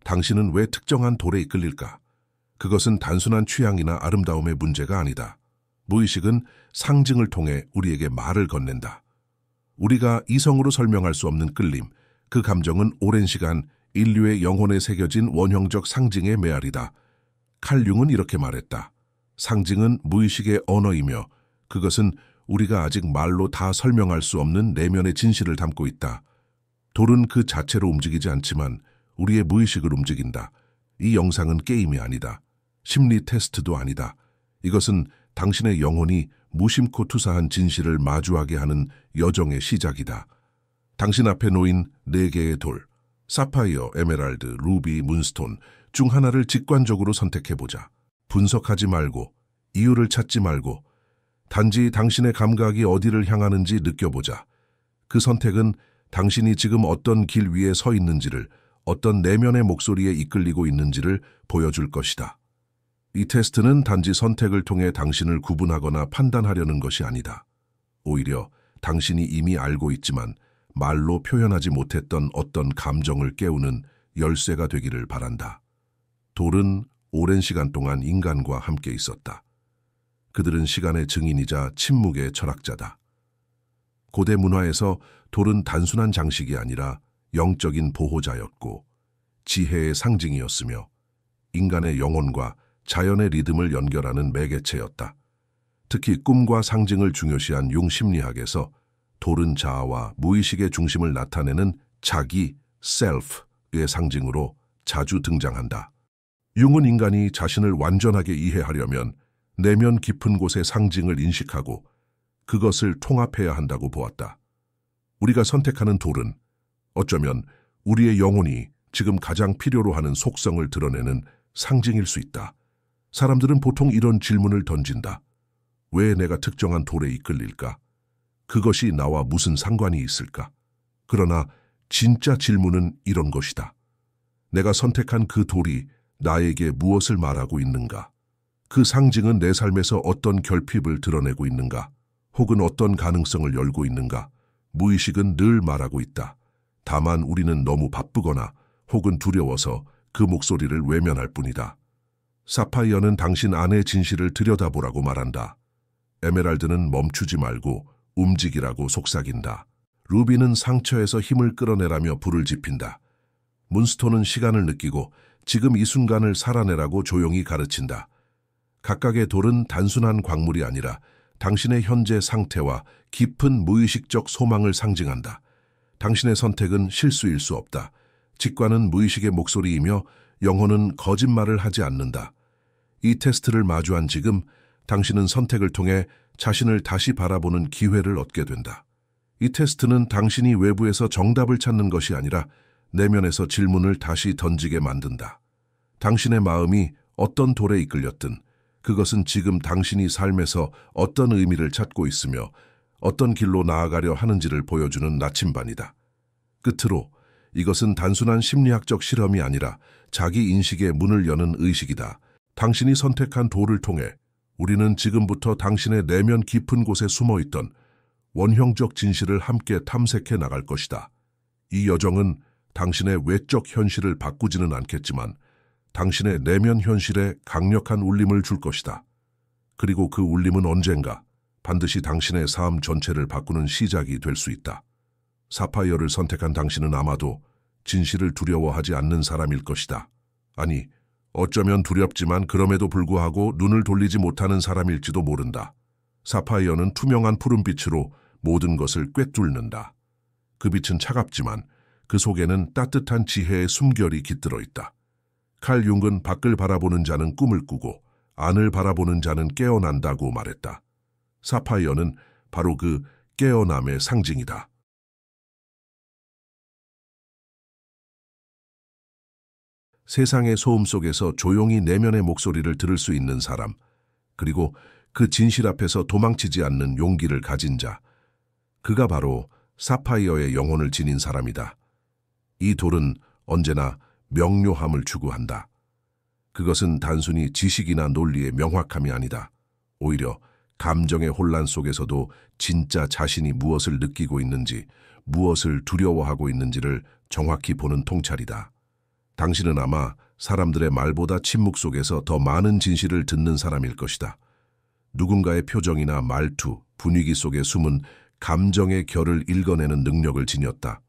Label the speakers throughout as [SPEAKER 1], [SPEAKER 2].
[SPEAKER 1] 당신은 왜 특정한 돌에 이끌릴까? 그것은 단순한 취향이나 아름다움의 문제가 아니다. 무의식은 상징을 통해 우리에게 말을 건넨다. 우리가 이성으로 설명할 수 없는 끌림, 그 감정은 오랜 시간 인류의 영혼에 새겨진 원형적 상징의 메아리다. 칼 융은 이렇게 말했다. 상징은 무의식의 언어이며 그것은 우리가 아직 말로 다 설명할 수 없는 내면의 진실을 담고 있다. 돌은 그 자체로 움직이지 않지만 우리의 무의식을 움직인다. 이 영상은 게임이 아니다. 심리 테스트도 아니다. 이것은 당신의 영혼이 무심코 투사한 진실을 마주하게 하는 여정의 시작이다. 당신 앞에 놓인 4개의 돌, 사파이어, 에메랄드, 루비, 문스톤 중 하나를 직관적으로 선택해보자. 분석하지 말고, 이유를 찾지 말고, 단지 당신의 감각이 어디를 향하는지 느껴보자. 그 선택은 당신이 지금 어떤 길 위에 서 있는지를, 어떤 내면의 목소리에 이끌리고 있는지를 보여줄 것이다. 이 테스트는 단지 선택을 통해 당신을 구분하거나 판단하려는 것이 아니다. 오히려 당신이 이미 알고 있지만 말로 표현하지 못했던 어떤 감정을 깨우는 열쇠가 되기를 바란다. 돌은 오랜 시간 동안 인간과 함께 있었다. 그들은 시간의 증인이자 침묵의 철학자다. 고대 문화에서 돌은 단순한 장식이 아니라 영적인 보호자였고 지혜의 상징이었으며 인간의 영혼과 자연의 리듬을 연결하는 매개체였다. 특히 꿈과 상징을 중요시한 융 심리학에서 돌은 자아와 무의식의 중심을 나타내는 자기, 셀프의 상징으로 자주 등장한다. 융은 인간이 자신을 완전하게 이해하려면 내면 깊은 곳의 상징을 인식하고 그것을 통합해야 한다고 보았다. 우리가 선택하는 돌은 어쩌면 우리의 영혼이 지금 가장 필요로 하는 속성을 드러내는 상징일 수 있다. 사람들은 보통 이런 질문을 던진다. 왜 내가 특정한 돌에 이끌릴까? 그것이 나와 무슨 상관이 있을까? 그러나 진짜 질문은 이런 것이다. 내가 선택한 그 돌이 나에게 무엇을 말하고 있는가? 그 상징은 내 삶에서 어떤 결핍을 드러내고 있는가? 혹은 어떤 가능성을 열고 있는가? 무의식은 늘 말하고 있다. 다만 우리는 너무 바쁘거나 혹은 두려워서 그 목소리를 외면할 뿐이다. 사파이어는 당신 안의 진실을 들여다보라고 말한다. 에메랄드는 멈추지 말고 움직이라고 속삭인다. 루비는 상처에서 힘을 끌어내라며 불을 지핀다. 문스톤은 시간을 느끼고 지금 이 순간을 살아내라고 조용히 가르친다. 각각의 돌은 단순한 광물이 아니라 당신의 현재 상태와 깊은 무의식적 소망을 상징한다. 당신의 선택은 실수일 수 없다. 직관은 무의식의 목소리이며 영혼은 거짓말을 하지 않는다. 이 테스트를 마주한 지금 당신은 선택을 통해 자신을 다시 바라보는 기회를 얻게 된다. 이 테스트는 당신이 외부에서 정답을 찾는 것이 아니라 내면에서 질문을 다시 던지게 만든다. 당신의 마음이 어떤 돌에 이끌렸든 그것은 지금 당신이 삶에서 어떤 의미를 찾고 있으며 어떤 길로 나아가려 하는지를 보여주는 나침반이다. 끝으로 이것은 단순한 심리학적 실험이 아니라 자기 인식의 문을 여는 의식이다. 당신이 선택한 돌을 통해 우리는 지금부터 당신의 내면 깊은 곳에 숨어있던 원형적 진실을 함께 탐색해 나갈 것이다. 이 여정은 당신의 외적 현실을 바꾸지는 않겠지만 당신의 내면 현실에 강력한 울림을 줄 것이다. 그리고 그 울림은 언젠가 반드시 당신의 삶 전체를 바꾸는 시작이 될 수 있다. 사파이어를 선택한 당신은 아마도 진실을 두려워하지 않는 사람일 것이다. 아니, 어쩌면 두렵지만 그럼에도 불구하고 눈을 돌리지 못하는 사람일지도 모른다. 사파이어는 투명한 푸른빛으로 모든 것을 꿰뚫는다. 그 빛은 차갑지만 그 속에는 따뜻한 지혜의 숨결이 깃들어 있다. 칼 융은 밖을 바라보는 자는 꿈을 꾸고 안을 바라보는 자는 깨어난다고 말했다. 사파이어는 바로 그 깨어남의 상징이다. 세상의 소음 속에서 조용히 내면의 목소리를 들을 수 있는 사람, 그리고 그 진실 앞에서 도망치지 않는 용기를 가진 자, 그가 바로 사파이어의 영혼을 지닌 사람이다. 이 돌은 언제나 명료함을 추구한다. 그것은 단순히 지식이나 논리의 명확함이 아니다. 오히려 감정의 혼란 속에서도 진짜 자신이 무엇을 느끼고 있는지, 무엇을 두려워하고 있는지를 정확히 보는 통찰이다. 당신은 아마 사람들의 말보다 침묵 속에서 더 많은 진실을 듣는 사람일 것이다. 누군가의 표정이나 말투, 분위기 속에 숨은 감정의 결을 읽어내는 능력을 지녔다.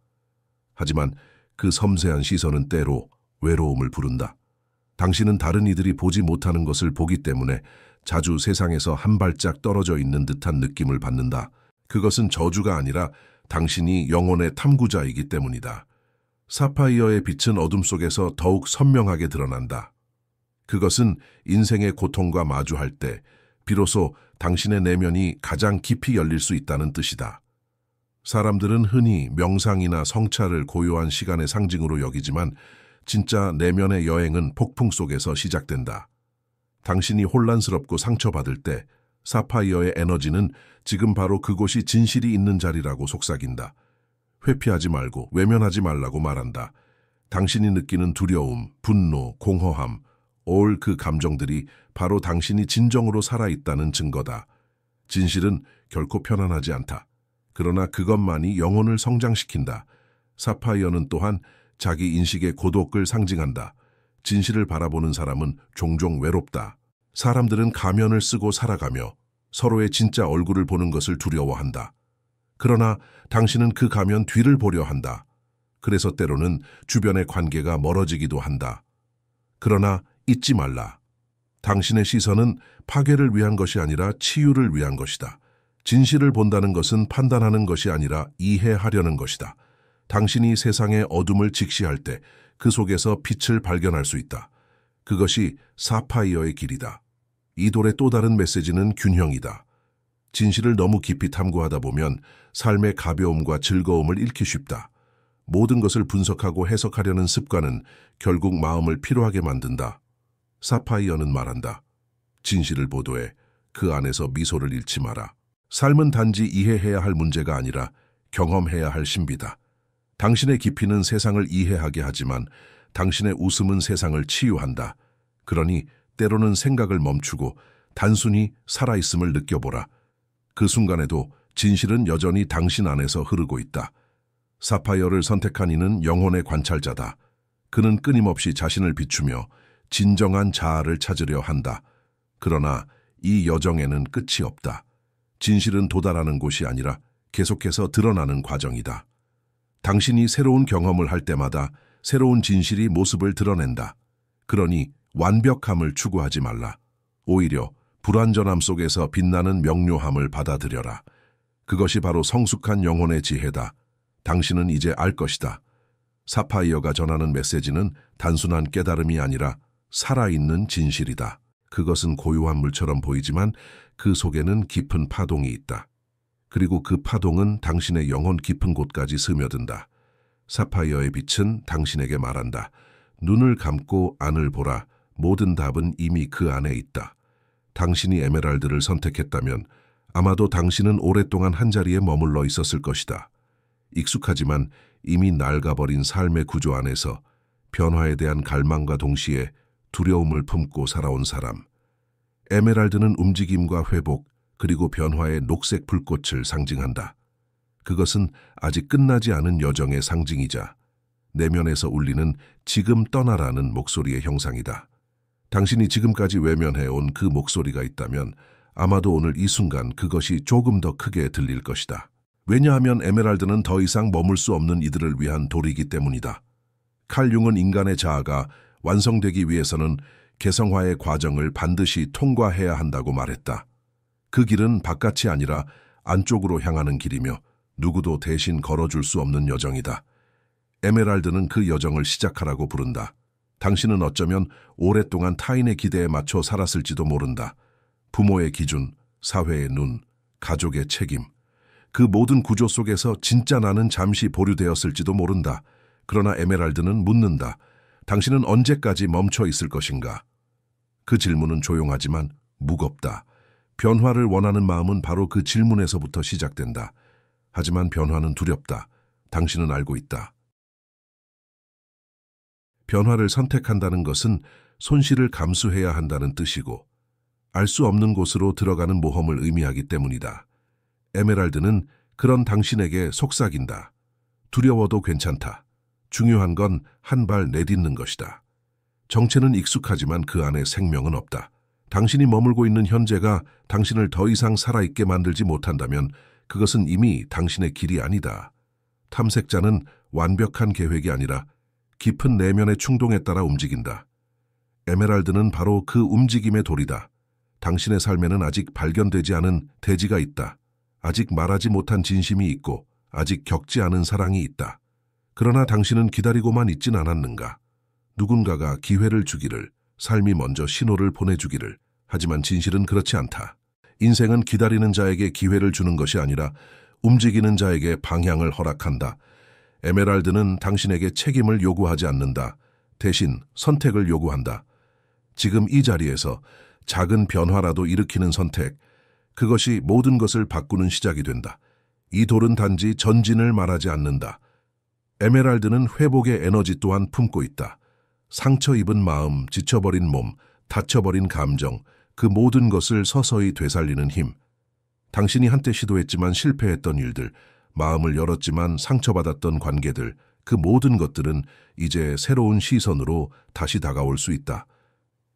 [SPEAKER 1] 하지만 그 섬세한 시선은 때로 외로움을 부른다. 당신은 다른 이들이 보지 못하는 것을 보기 때문에 자주 세상에서 한 발짝 떨어져 있는 듯한 느낌을 받는다. 그것은 저주가 아니라 당신이 영혼의 탐구자이기 때문이다. 사파이어의 빛은 어둠 속에서 더욱 선명하게 드러난다. 그것은 인생의 고통과 마주할 때 비로소 당신의 내면이 가장 깊이 열릴 수 있다는 뜻이다. 사람들은 흔히 명상이나 성찰을 고요한 시간의 상징으로 여기지만 진짜 내면의 여행은 폭풍 속에서 시작된다. 당신이 혼란스럽고 상처받을 때 사파이어의 에너지는 지금 바로 그곳이 진실이 있는 자리라고 속삭인다. 회피하지 말고 외면하지 말라고 말한다. 당신이 느끼는 두려움, 분노, 공허함, 올 그 감정들이 바로 당신이 진정으로 살아있다는 증거다. 진실은 결코 편안하지 않다. 그러나 그것만이 영혼을 성장시킨다. 사파이어는 또한 자기 인식의 고독을 상징한다. 진실을 바라보는 사람은 종종 외롭다. 사람들은 가면을 쓰고 살아가며 서로의 진짜 얼굴을 보는 것을 두려워한다. 그러나 당신은 그 가면 뒤를 보려 한다. 그래서 때로는 주변의 관계가 멀어지기도 한다. 그러나 잊지 말라. 당신의 시선은 파괴를 위한 것이 아니라 치유를 위한 것이다. 진실을 본다는 것은 판단하는 것이 아니라 이해하려는 것이다. 당신이 세상의 어둠을 직시할 때 그 속에서 빛을 발견할 수 있다. 그것이 사파이어의 길이다. 이 돌의 또 다른 메시지는 균형이다. 진실을 너무 깊이 탐구하다 보면 삶의 가벼움과 즐거움을 잃기 쉽다. 모든 것을 분석하고 해석하려는 습관은 결국 마음을 피로하게 만든다. 사파이어는 말한다. 진실을 보도해 그 안에서 미소를 잃지 마라. 삶은 단지 이해해야 할 문제가 아니라 경험해야 할 신비다. 당신의 깊이는 세상을 이해하게 하지만 당신의 웃음은 세상을 치유한다. 그러니 때로는 생각을 멈추고 단순히 살아있음을 느껴보라. 그 순간에도 진실은 여전히 당신 안에서 흐르고 있다. 사파이어를 선택한 이는 영혼의 관찰자다. 그는 끊임없이 자신을 비추며 진정한 자아를 찾으려 한다. 그러나 이 여정에는 끝이 없다. 진실은 도달하는 곳이 아니라 계속해서 드러나는 과정이다. 당신이 새로운 경험을 할 때마다 새로운 진실이 모습을 드러낸다. 그러니 완벽함을 추구하지 말라. 오히려 불완전함 속에서 빛나는 명료함을 받아들여라. 그것이 바로 성숙한 영혼의 지혜다. 당신은 이제 알 것이다. 사파이어가 전하는 메시지는 단순한 깨달음이 아니라 살아있는 진실이다. 그것은 고요한 물처럼 보이지만 그 속에는 깊은 파동이 있다. 그리고 그 파동은 당신의 영혼 깊은 곳까지 스며든다. 사파이어의 빛은 당신에게 말한다. 눈을 감고 안을 보라. 모든 답은 이미 그 안에 있다. 당신이 에메랄드를 선택했다면 아마도 당신은 오랫동안 한자리에 머물러 있었을 것이다. 익숙하지만 이미 낡아버린 삶의 구조 안에서 변화에 대한 갈망과 동시에 두려움을 품고 살아온 사람. 에메랄드는 움직임과 회복, 그리고 변화의 녹색 불꽃을 상징한다. 그것은 아직 끝나지 않은 여정의 상징이자 내면에서 울리는 지금 떠나라는 목소리의 형상이다. 당신이 지금까지 외면해온 그 목소리가 있다면 아마도 오늘 이 순간 그것이 조금 더 크게 들릴 것이다. 왜냐하면 에메랄드는 더 이상 머물 수 없는 이들을 위한 돌이기 때문이다. 칼 융은 인간의 자아가 완성되기 위해서는 개성화의 과정을 반드시 통과해야 한다고 말했다. 그 길은 바깥이 아니라 안쪽으로 향하는 길이며 누구도 대신 걸어줄 수 없는 여정이다. 에메랄드는 그 여정을 시작하라고 부른다. 당신은 어쩌면 오랫동안 타인의 기대에 맞춰 살았을지도 모른다. 부모의 기준, 사회의 눈, 가족의 책임. 그 모든 구조 속에서 진짜 나는 잠시 보류되었을지도 모른다. 그러나 에메랄드는 묻는다. 당신은 언제까지 멈춰 있을 것인가? 그 질문은 조용하지만 무겁다. 변화를 원하는 마음은 바로 그 질문에서부터 시작된다. 하지만 변화는 두렵다. 당신은 알고 있다. 변화를 선택한다는 것은 손실을 감수해야 한다는 뜻이고 알 수 없는 곳으로 들어가는 모험을 의미하기 때문이다. 에메랄드는 그런 당신에게 속삭인다. 두려워도 괜찮다. 중요한 건 한 발 내딛는 것이다. 정체는 익숙하지만 그 안에 생명은 없다. 당신이 머물고 있는 현재가 당신을 더 이상 살아있게 만들지 못한다면 그것은 이미 당신의 길이 아니다. 탐색자는 완벽한 계획이 아니라 깊은 내면의 충동에 따라 움직인다. 에메랄드는 바로 그 움직임의 돌이다. 당신의 삶에는 아직 발견되지 않은 대지가 있다. 아직 말하지 못한 진심이 있고 아직 겪지 않은 사랑이 있다. 그러나 당신은 기다리고만 있진 않았는가? 누군가가 기회를 주기를, 삶이 먼저 신호를 보내주기를. 하지만 진실은 그렇지 않다. 인생은 기다리는 자에게 기회를 주는 것이 아니라 움직이는 자에게 방향을 허락한다. 에메랄드는 당신에게 책임을 요구하지 않는다. 대신 선택을 요구한다. 지금 이 자리에서 작은 변화라도 일으키는 선택, 그것이 모든 것을 바꾸는 시작이 된다. 이 돌은 단지 전진을 말하지 않는다. 에메랄드는 회복의 에너지 또한 품고 있다. 상처 입은 마음, 지쳐버린 몸, 다쳐버린 감정, 그 모든 것을 서서히 되살리는 힘. 당신이 한때 시도했지만 실패했던 일들, 마음을 열었지만 상처받았던 관계들, 그 모든 것들은 이제 새로운 시선으로 다시 다가올 수 있다.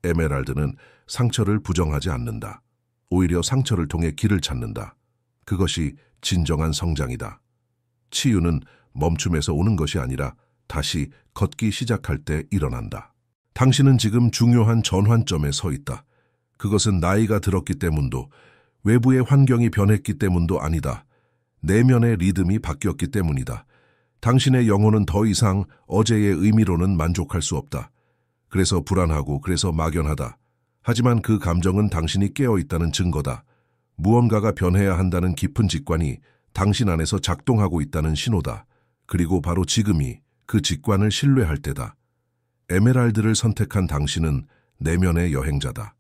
[SPEAKER 1] 에메랄드는 상처를 부정하지 않는다. 오히려 상처를 통해 길을 찾는다. 그것이 진정한 성장이다. 치유는 멈춤에서 오는 것이 아니라 다시 걷기 시작할 때 일어난다. 당신은 지금 중요한 전환점에 서 있다. 그것은 나이가 들었기 때문도, 외부의 환경이 변했기 때문도 아니다. 내면의 리듬이 바뀌었기 때문이다. 당신의 영혼은 더 이상 어제의 의미로는 만족할 수 없다. 그래서 불안하고 그래서 막연하다. 하지만 그 감정은 당신이 깨어있다는 증거다. 무언가가 변해야 한다는 깊은 직관이 당신 안에서 작동하고 있다는 신호다. 그리고 바로 지금이 그 직관을 신뢰할 때다. 에메랄드를 선택한 당신은 내면의 여행자다.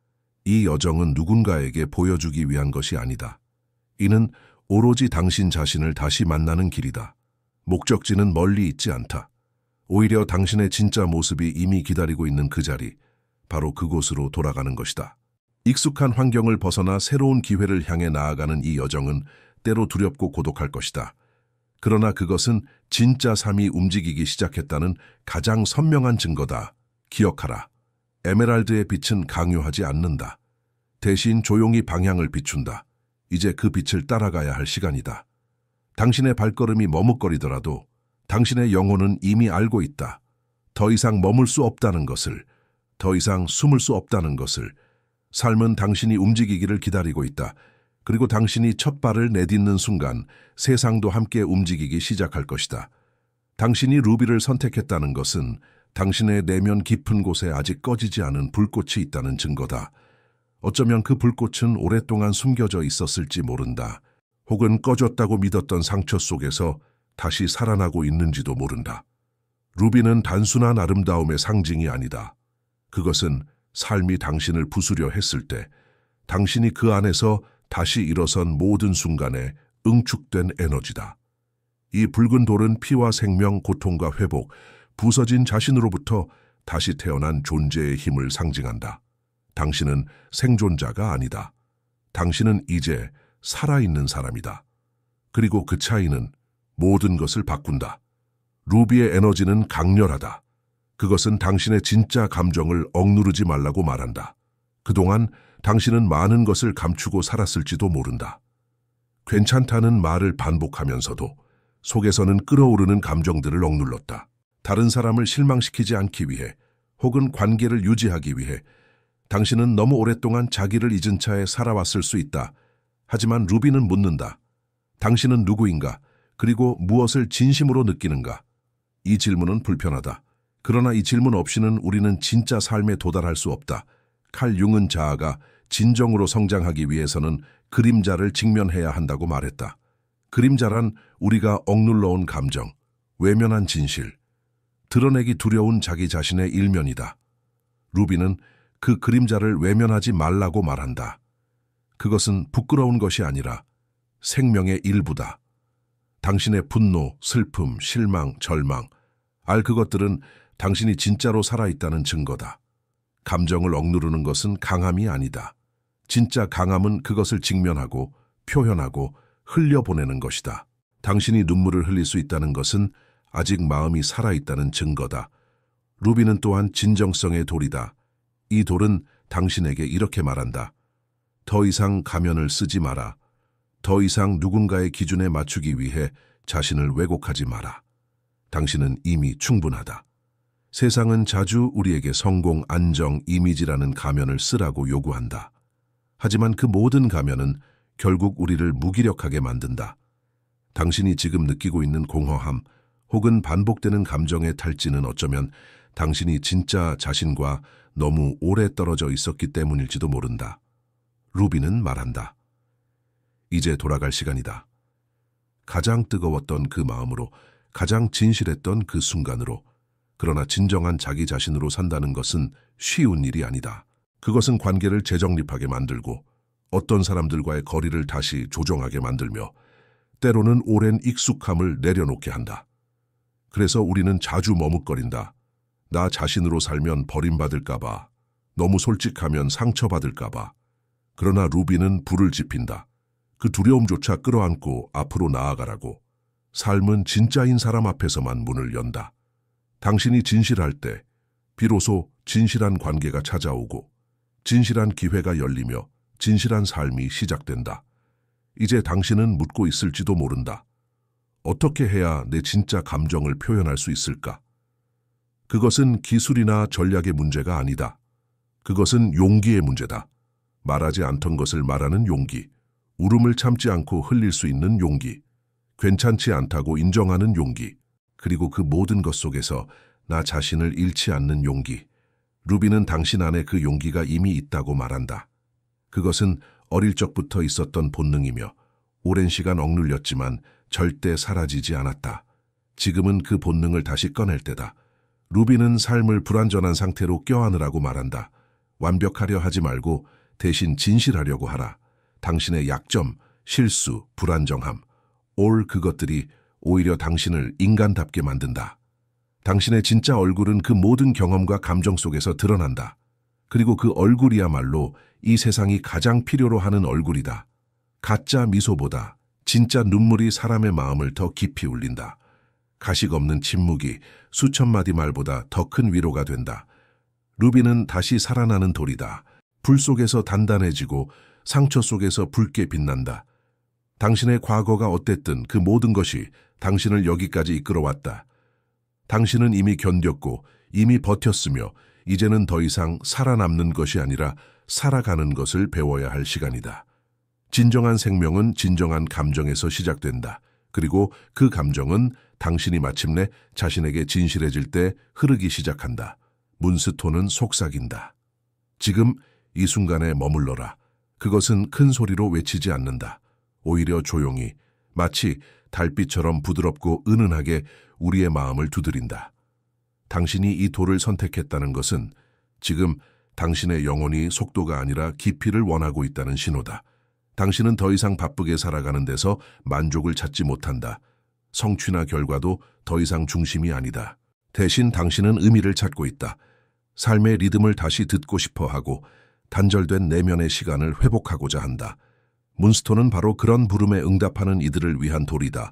[SPEAKER 1] 이 여정은 누군가에게 보여주기 위한 것이 아니다. 이는 오로지 당신 자신을 다시 만나는 길이다. 목적지는 멀리 있지 않다. 오히려 당신의 진짜 모습이 이미 기다리고 있는 그 자리, 바로 그곳으로 돌아가는 것이다. 익숙한 환경을 벗어나 새로운 기회를 향해 나아가는 이 여정은 때로 두렵고 고독할 것이다. 그러나 그것은 진짜 삶이 움직이기 시작했다는 가장 선명한 증거다. 기억하라. 에메랄드의 빛은 강요하지 않는다. 대신 조용히 방향을 비춘다. 이제 그 빛을 따라가야 할 시간이다. 당신의 발걸음이 머뭇거리더라도 당신의 영혼은 이미 알고 있다. 더 이상 머물 수 없다는 것을, 더 이상 숨을 수 없다는 것을. 삶은 당신이 움직이기를 기다리고 있다. 그리고 당신이 첫 발을 내딛는 순간 세상도 함께 움직이기 시작할 것이다. 당신이 루비를 선택했다는 것은 당신의 내면 깊은 곳에 아직 꺼지지 않은 불꽃이 있다는 증거다. 어쩌면 그 불꽃은 오랫동안 숨겨져 있었을지 모른다. 혹은 꺼졌다고 믿었던 상처 속에서 다시 살아나고 있는지도 모른다. 루비는 단순한 아름다움의 상징이 아니다. 그것은 삶이 당신을 부수려 했을 때 당신이 그 안에서 다시 일어선 모든 순간에 응축된 에너지다. 이 붉은 돌은 피와 생명, 고통과 회복, 부서진 자신으로부터 다시 태어난 존재의 힘을 상징한다. 당신은 생존자가 아니다. 당신은 이제 살아있는 사람이다. 그리고 그 차이는 모든 것을 바꾼다. 루비의 에너지는 강렬하다. 그것은 당신의 진짜 감정을 억누르지 말라고 말한다. 그동안 당신은 많은 것을 감추고 살았을지도 모른다. 괜찮다는 말을 반복하면서도 속에서는 끓어오르는 감정들을 억눌렀다. 다른 사람을 실망시키지 않기 위해 혹은 관계를 유지하기 위해 당신은 너무 오랫동안 자기를 잊은 채 살아왔을 수 있다. 하지만 루비는 묻는다. 당신은 누구인가? 그리고 무엇을 진심으로 느끼는가? 이 질문은 불편하다. 그러나 이 질문 없이는 우리는 진짜 삶에 도달할 수 없다. 칼 융은 자아가 진정으로 성장하기 위해서는 그림자를 직면해야 한다고 말했다. 그림자란 우리가 억눌러온 감정, 외면한 진실, 드러내기 두려운 자기 자신의 일면이다. 루비는 그 그림자를 외면하지 말라고 말한다. 그것은 부끄러운 것이 아니라 생명의 일부다. 당신의 분노, 슬픔, 실망, 절망, 그것들은 당신이 진짜로 살아있다는 증거다. 감정을 억누르는 것은 강함이 아니다. 진짜 강함은 그것을 직면하고 표현하고 흘려보내는 것이다. 당신이 눈물을 흘릴 수 있다는 것은 아직 마음이 살아있다는 증거다. 루비는 또한 진정성의 돌이다. 이 돌은 당신에게 이렇게 말한다. 더 이상 가면을 쓰지 마라. 더 이상 누군가의 기준에 맞추기 위해 자신을 왜곡하지 마라. 당신은 이미 충분하다. 세상은 자주 우리에게 성공, 안정, 이미지라는 가면을 쓰라고 요구한다. 하지만 그 모든 가면은 결국 우리를 무기력하게 만든다. 당신이 지금 느끼고 있는 공허함 혹은 반복되는 감정의 탈진은 어쩌면 당신이 진짜 자신과 너무 오래 떨어져 있었기 때문일지도 모른다. 루비는 말한다. 이제 돌아갈 시간이다. 가장 뜨거웠던 그 마음으로, 가장 진실했던 그 순간으로. 그러나 진정한 자기 자신으로 산다는 것은 쉬운 일이 아니다. 그것은 관계를 재정립하게 만들고 어떤 사람들과의 거리를 다시 조정하게 만들며 때로는 오랜 익숙함을 내려놓게 한다. 그래서 우리는 자주 머뭇거린다. 나 자신으로 살면 버림받을까봐, 너무 솔직하면 상처받을까봐. 그러나 루비는 불을 지핀다. 그 두려움조차 끌어안고 앞으로 나아가라고. 삶은 진짜인 사람 앞에서만 문을 연다. 당신이 진실할 때 비로소 진실한 관계가 찾아오고 진실한 기회가 열리며 진실한 삶이 시작된다. 이제 당신은 묻고 있을지도 모른다. 어떻게 해야 내 진짜 감정을 표현할 수 있을까? 그것은 기술이나 전략의 문제가 아니다. 그것은 용기의 문제다. 말하지 않던 것을 말하는 용기, 울음을 참지 않고 흘릴 수 있는 용기, 괜찮지 않다고 인정하는 용기, 그리고 그 모든 것 속에서 나 자신을 잃지 않는 용기. 루비는 당신 안에 그 용기가 이미 있다고 말한다. 그것은 어릴 적부터 있었던 본능이며 오랜 시간 억눌렸지만 절대 사라지지 않았다. 지금은 그 본능을 다시 꺼낼 때다. 루비는 삶을 불완전한 상태로 껴안으라고 말한다. 완벽하려 하지 말고 대신 진실하려고 하라. 당신의 약점, 실수, 불안정함, 그것들이 오히려 당신을 인간답게 만든다. 당신의 진짜 얼굴은 그 모든 경험과 감정 속에서 드러난다. 그리고 그 얼굴이야말로 이 세상이 가장 필요로 하는 얼굴이다. 가짜 미소보다 진짜 눈물이 사람의 마음을 더 깊이 울린다. 가식 없는 침묵이 수천 마디 말보다 더 큰 위로가 된다. 루비는 다시 살아나는 돌이다. 불 속에서 단단해지고 상처 속에서 붉게 빛난다. 당신의 과거가 어땠든 그 모든 것이 당신을 여기까지 이끌어왔다. 당신은 이미 견뎠고 이미 버텼으며 이제는 더 이상 살아남는 것이 아니라 살아가는 것을 배워야 할 시간이다. 진정한 생명은 진정한 감정에서 시작된다. 그리고 그 감정은 당신이 마침내 자신에게 진실해질 때 흐르기 시작한다. 문스톤은 속삭인다. 지금 이 순간에 머물러라. 그것은 큰 소리로 외치지 않는다. 오히려 조용히, 마치 달빛처럼 부드럽고 은은하게 우리의 마음을 두드린다. 당신이 이 돌을 선택했다는 것은 지금 당신의 영혼이 속도가 아니라 깊이를 원하고 있다는 신호다. 당신은 더 이상 바쁘게 살아가는 데서 만족을 찾지 못한다. 성취나 결과도 더 이상 중심이 아니다. 대신 당신은 의미를 찾고 있다. 삶의 리듬을 다시 듣고 싶어 하고 단절된 내면의 시간을 회복하고자 한다. 문스톤은 바로 그런 부름에 응답하는 이들을 위한 돌이다.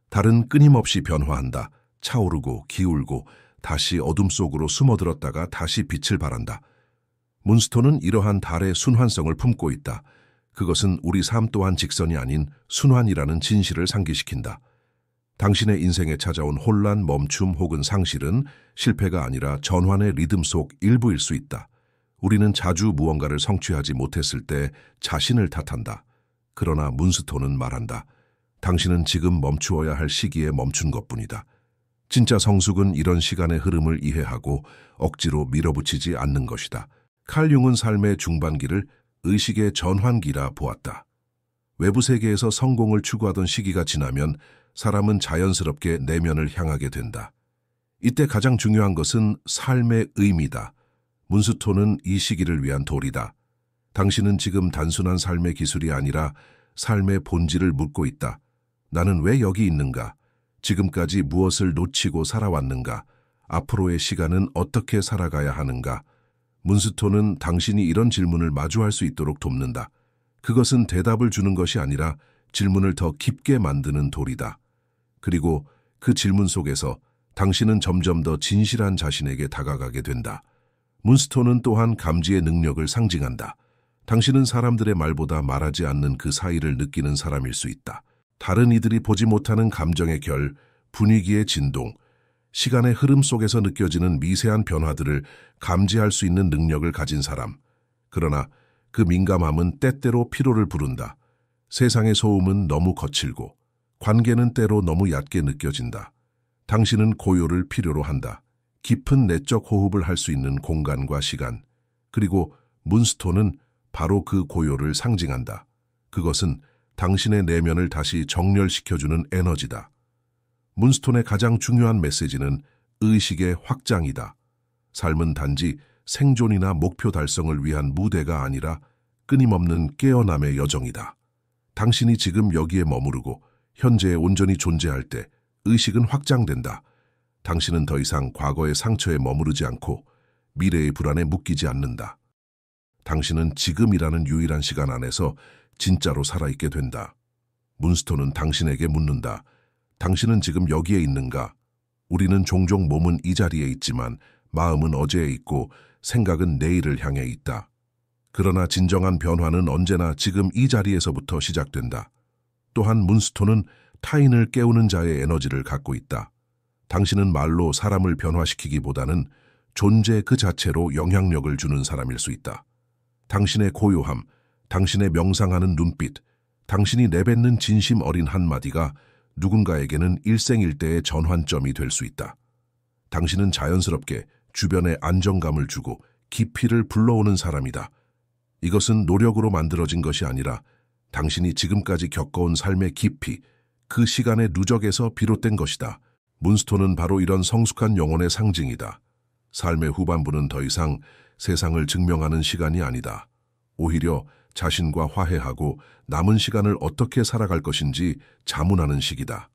[SPEAKER 1] 달은 끊임없이 변화한다. 차오르고 기울고 다시 어둠 속으로 숨어들었다가 다시 빛을 발한다. 문스톤은 이러한 달의 순환성을 품고 있다. 그것은 우리 삶 또한 직선이 아닌 순환이라는 진실을 상기시킨다. 당신의 인생에 찾아온 혼란, 멈춤 혹은 상실은 실패가 아니라 전환의 리듬 속 일부일 수 있다. 우리는 자주 무언가를 성취하지 못했을 때 자신을 탓한다. 그러나 문스톤은 말한다. 당신은 지금 멈추어야 할 시기에 멈춘 것뿐이다. 진짜 성숙은 이런 시간의 흐름을 이해하고 억지로 밀어붙이지 않는 것이다. 칼 융은 삶의 중반기를 의식의 전환기라 보았다. 외부 세계에서 성공을 추구하던 시기가 지나면 사람은 자연스럽게 내면을 향하게 된다. 이때 가장 중요한 것은 삶의 의미다. 문스톤은 이 시기를 위한 돌이다. 당신은 지금 단순한 삶의 기술이 아니라 삶의 본질을 묻고 있다. 나는 왜 여기 있는가? 지금까지 무엇을 놓치고 살아왔는가? 앞으로의 시간은 어떻게 살아가야 하는가? 문스톤은 당신이 이런 질문을 마주할 수 있도록 돕는다. 그것은 대답을 주는 것이 아니라 질문을 더 깊게 만드는 돌이다. 그리고 그 질문 속에서 당신은 점점 더 진실한 자신에게 다가가게 된다. 문스톤은 또한 감지의 능력을 상징한다. 당신은 사람들의 말보다 말하지 않는 그 사이를 느끼는 사람일 수 있다. 다른 이들이 보지 못하는 감정의 결, 분위기의 진동, 시간의 흐름 속에서 느껴지는 미세한 변화들을 감지할 수 있는 능력을 가진 사람. 그러나 그 민감함은 때때로 피로를 부른다. 세상의 소음은 너무 거칠고 관계는 때로 너무 얕게 느껴진다. 당신은 고요를 필요로 한다. 깊은 내적 호흡을 할 수 있는 공간과 시간. 그리고 문스톤은 바로 그 고요를 상징한다. 그것은 당신의 내면을 다시 정렬시켜주는 에너지다. 문스톤의 가장 중요한 메시지는 의식의 확장이다. 삶은 단지 생존이나 목표 달성을 위한 무대가 아니라 끊임없는 깨어남의 여정이다. 당신이 지금 여기에 머무르고 현재에 온전히 존재할 때 의식은 확장된다. 당신은 더 이상 과거의 상처에 머무르지 않고 미래의 불안에 묶이지 않는다. 당신은 지금이라는 유일한 시간 안에서 진짜로 살아있게 된다. 문스톤은 당신에게 묻는다. 당신은 지금 여기에 있는가? 우리는 종종 몸은 이 자리에 있지만 마음은 어제에 있고 생각은 내일을 향해 있다. 그러나 진정한 변화는 언제나 지금 이 자리에서부터 시작된다. 또한 문스톤은 타인을 깨우는 자의 에너지를 갖고 있다. 당신은 말로 사람을 변화시키기보다는 존재 그 자체로 영향력을 주는 사람일 수 있다. 당신의 고요함, 당신의 명상하는 눈빛, 당신이 내뱉는 진심 어린 한마디가 누군가에게는 일생일대의 전환점이 될 수 있다. 당신은 자연스럽게 주변에 안정감을 주고 깊이를 불러오는 사람이다. 이것은 노력으로 만들어진 것이 아니라 당신이 지금까지 겪어온 삶의 깊이, 그 시간의 누적에서 비롯된 것이다. 문스톤은 바로 이런 성숙한 영혼의 상징이다. 삶의 후반부는 더 이상 세상을 증명하는 시간이 아니다. 오히려 자신과 화해하고 남은 시간을 어떻게 살아갈 것인지 자문하는 시기다.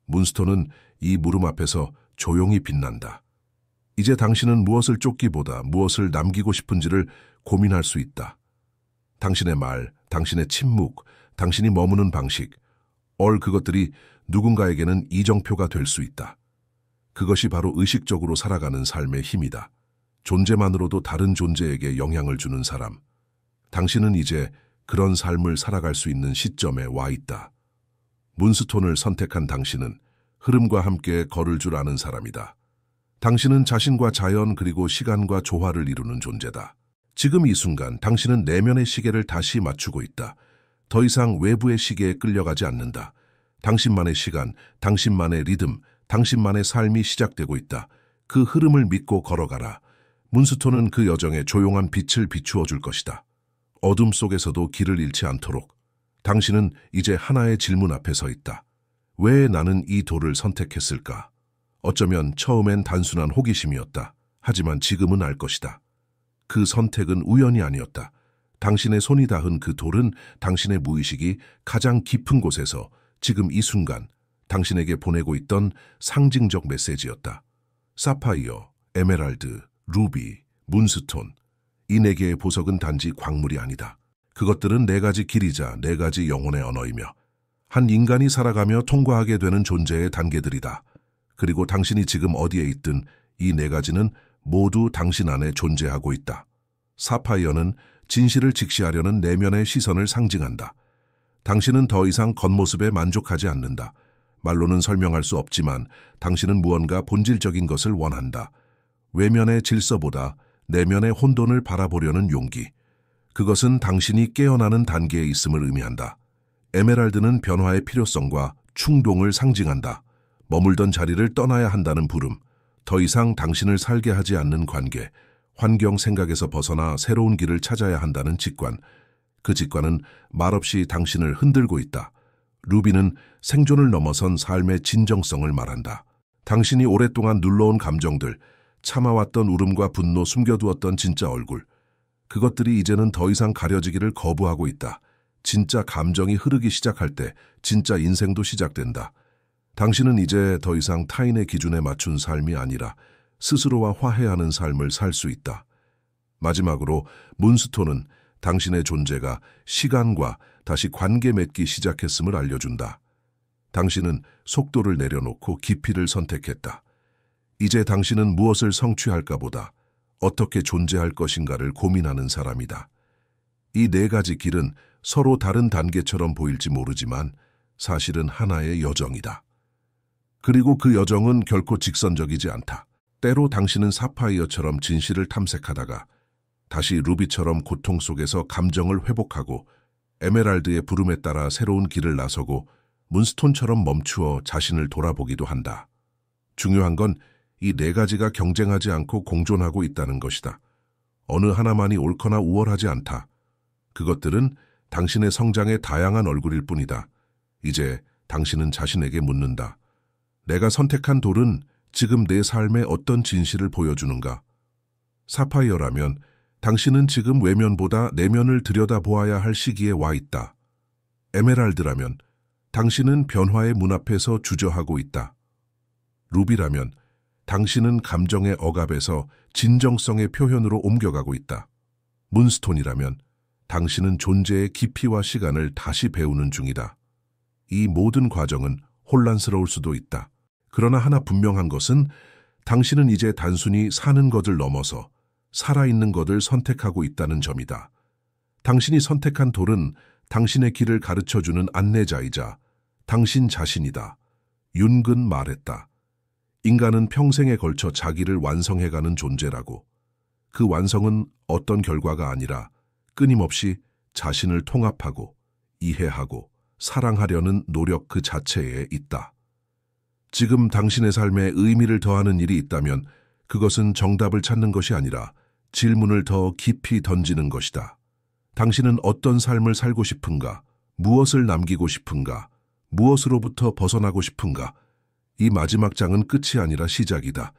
[SPEAKER 1] 문스톤은 이 물음 앞에서 조용히 빛난다. 이제 당신은 무엇을 쫓기보다 무엇을 남기고 싶은지를 고민할 수 있다. 당신의 말, 당신의 침묵, 당신이 머무는 방식, 그것들이 누군가에게는 이정표가 될 수 있다. 그것이 바로 의식적으로 살아가는 삶의 힘이다. 존재만으로도 다른 존재에게 영향을 주는 사람. 당신은 이제 그런 삶을 살아갈 수 있는 시점에 와 있다. 문스톤을 선택한 당신은 흐름과 함께 걸을 줄 아는 사람이다. 당신은 자신과 자연 그리고 시간과 조화를 이루는 존재다. 지금 이 순간 당신은 내면의 시계를 다시 맞추고 있다. 더 이상 외부의 시계에 끌려가지 않는다. 당신만의 시간, 당신만의 리듬, 당신만의 삶이 시작되고 있다. 그 흐름을 믿고 걸어가라. 문스톤은 그 여정에 조용한 빛을 비추어 줄 것이다. 어둠 속에서도 길을 잃지 않도록. 당신은 이제 하나의 질문 앞에 서 있다. 왜 나는 이 도를 선택했을까? 어쩌면 처음엔 단순한 호기심이었다. 하지만 지금은 알 것이다. 그 선택은 우연이 아니었다. 당신의 손이 닿은 그 돌은 당신의 무의식이 가장 깊은 곳에서 지금 이 순간 당신에게 보내고 있던 상징적 메시지였다. 사파이어, 에메랄드, 루비, 문스톤. 이 네 개의 보석은 단지 광물이 아니다. 그것들은 네 가지 길이자 네 가지 영혼의 언어이며 한 인간이 살아가며 통과하게 되는 존재의 단계들이다. 그리고 당신이 지금 어디에 있든 이 네 가지는 모두 당신 안에 존재하고 있다. 사파이어는 진실을 직시하려는 내면의 시선을 상징한다. 당신은 더 이상 겉모습에 만족하지 않는다. 말로는 설명할 수 없지만 당신은 무언가 본질적인 것을 원한다. 외면의 질서보다 내면의 혼돈을 바라보려는 용기. 그것은 당신이 깨어나는 단계에 있음을 의미한다. 에메랄드는 변화의 필요성과 충동을 상징한다. 머물던 자리를 떠나야 한다는 부름. 더 이상 당신을 살게 하지 않는 관계. 환경 생각에서 벗어나 새로운 길을 찾아야 한다는 직관. 그 직관은 말없이 당신을 흔들고 있다. 루비는 생존을 넘어선 삶의 진정성을 말한다. 당신이 오랫동안 눌러온 감정들, 참아왔던 울음과 분노, 숨겨두었던 진짜 얼굴. 그것들이 이제는 더 이상 가려지기를 거부하고 있다. 진짜 감정이 흐르기 시작할 때 진짜 인생도 시작된다. 당신은 이제 더 이상 타인의 기준에 맞춘 삶이 아니라 스스로와 화해하는 삶을 살 수 있다. 마지막으로 문스톤은 당신의 존재가 시간과 다시 관계 맺기 시작했음을 알려준다. 당신은 속도를 내려놓고 깊이를 선택했다. 이제 당신은 무엇을 성취할까 보다 어떻게 존재할 것인가를 고민하는 사람이다. 이 네 가지 길은 서로 다른 단계처럼 보일지 모르지만 사실은 하나의 여정이다. 그리고 그 여정은 결코 직선적이지 않다. 때로 당신은 사파이어처럼 진실을 탐색하다가 다시 루비처럼 고통 속에서 감정을 회복하고 에메랄드의 부름에 따라 새로운 길을 나서고 문스톤처럼 멈추어 자신을 돌아보기도 한다. 중요한 건 이 네 가지가 경쟁하지 않고 공존하고 있다는 것이다. 어느 하나만이 옳거나 우월하지 않다. 그것들은 당신의 성장의 다양한 얼굴일 뿐이다. 이제 당신은 자신에게 묻는다. 내가 선택한 돌은 지금 내 삶에 어떤 진실을 보여주는가? 사파이어라면 당신은 지금 외면보다 내면을 들여다보아야 할 시기에 와 있다. 에메랄드라면 당신은 변화의 문 앞에서 주저하고 있다. 루비라면 당신은 감정의 억압에서 진정성의 표현으로 옮겨가고 있다. 문스톤이라면 당신은 존재의 깊이와 시간을 다시 배우는 중이다. 이 모든 과정은 혼란스러울 수도 있다. 그러나 하나 분명한 것은 당신은 이제 단순히 사는 것을 넘어서 살아있는 것을 선택하고 있다는 점이다. 당신이 선택한 돌은 당신의 길을 가르쳐주는 안내자이자 당신 자신이다. 윤근 말했다. 인간은 평생에 걸쳐 자기를 완성해가는 존재라고. 그 완성은 어떤 결과가 아니라 끊임없이 자신을 통합하고 이해하고 사랑하려는 노력 그 자체에 있다. 지금 당신의 삶에 의미를 더하는 일이 있다면 그것은 정답을 찾는 것이 아니라 질문을 더 깊이 던지는 것이다. 당신은 어떤 삶을 살고 싶은가? 무엇을 남기고 싶은가? 무엇으로부터 벗어나고 싶은가? 이 마지막 장은 끝이 아니라 시작이다.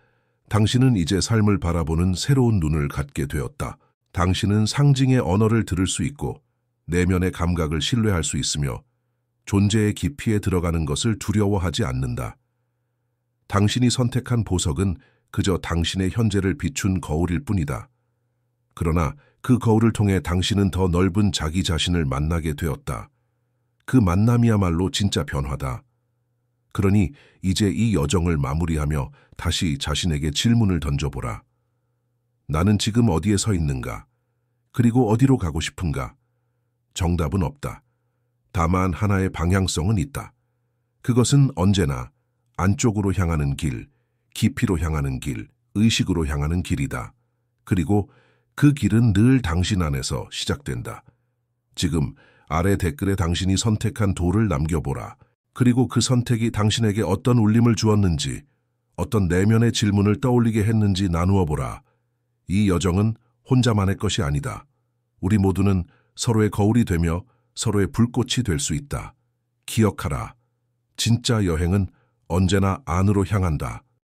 [SPEAKER 1] 당신은 이제 삶을 바라보는 새로운 눈을 갖게 되었다. 당신은 상징의 언어를 들을 수 있고 내면의 감각을 신뢰할 수 있으며 존재의 깊이에 들어가는 것을 두려워하지 않는다. 당신이 선택한 보석은 그저 당신의 현재를 비춘 거울일 뿐이다. 그러나 그 거울을 통해 당신은 더 넓은 자기 자신을 만나게 되었다. 그 만남이야말로 진짜 변화다. 그러니 이제 이 여정을 마무리하며 다시 자신에게 질문을 던져보라. 나는 지금 어디에 서 있는가? 그리고 어디로 가고 싶은가? 정답은 없다. 다만 하나의 방향성은 있다. 그것은 언제나 안쪽으로 향하는 길, 깊이로 향하는 길, 의식으로 향하는 길이다. 그리고 그 길은 늘 당신 안에서 시작된다. 지금 아래 댓글에 당신이 선택한 돌을 남겨보라. 그리고 그 선택이 당신에게 어떤 울림을 주었는지, 어떤 내면의 질문을 떠올리게 했는지 나누어 보라. 이 여정은 혼자만의 것이 아니다. 우리 모두는 서로의 거울이 되며 서로의 불꽃이 될 수 있다. 기억하라. 진짜 여행은 언제나 안으로 향한다.